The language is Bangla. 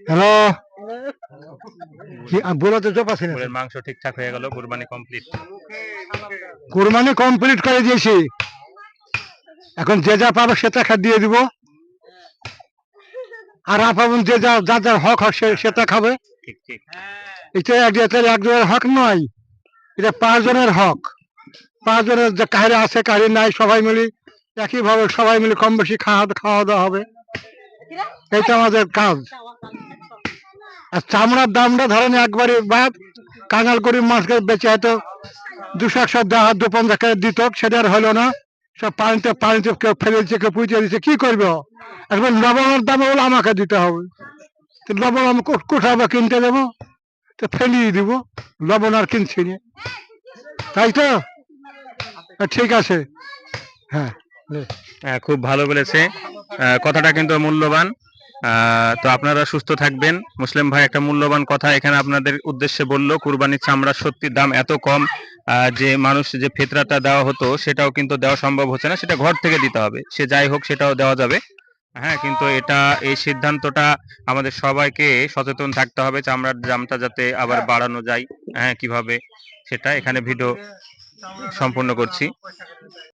হ্যালো, বলো তো চোপ আছে না? গরুর মাংস ঠিকঠাক হয়ে গেল, কুরবানি কমপ্লিট। কুরবানি কমপ্লিট করে দিয়েছি, এখন যে যা পাবে সেটা দিয়ে দিব, আর আপাবন যে যা যার যার হক হক সেটা খাবে। ঠিক ঠিক। এটা একজনের হক নয়, এটা 5 জনের হক। 5 জনের যে কাহিরে আছে কাহিরে নাই সবাই মিলে একইভাবে সবাই মিলে কম বেশি খাওয়া দাওয়া হবে, এটা আমাদের কাজ। আর চামড়ার দামটা ধরেন একবারে বাদ, কাঙাল গরিব মাছকে বেঁচে হয়তো 200 250 টাকা দিত, সেটা আর হলো না। সব পানিতে কেউ ফেলে দিচ্ছে, কেউ পুঁতে দিচ্ছে, কি করবে? এখন লবণের দাম হলো আমাকে দিতে হবে, তো লবণ আমি কোথাও বা কিনতে দেবো? তো ফেলিয়ে দিব, লবণ আর কিনছি না, তাই তো? ঠিক আছে, হ্যাঁ। খুব ভালো বলেছে, কথাটা কিন্তু মূল্যবান। তো আপনারা সুস্থ থাকবেন। মুসলিম ভাই একটা মূল্যবান কথা এখানে আপনাদের উদ্দেশ্যে বললো, কুরবানির চামড়ার সত্যি দাম এত কম, যে মানুষ যে ফিতরাটা দেওয়া হতো সেটাও কিন্তু দেওয়া সম্ভব হচ্ছে না, সেটা ঘর থেকে দিতে হবে, সে যাই হোক সেটাও দেওয়া যাবে। হ্যাঁ, কিন্তু এই সিদ্ধান্তটা আমাদের সবাইকে সচেতন থাকতে হবে, চামড়ার দামটা যাতে আবার বাড়ানো যায়। হ্যাঁ, কিভাবে সেটা এখানে ভিডিও সম্পূর্ণ করছি।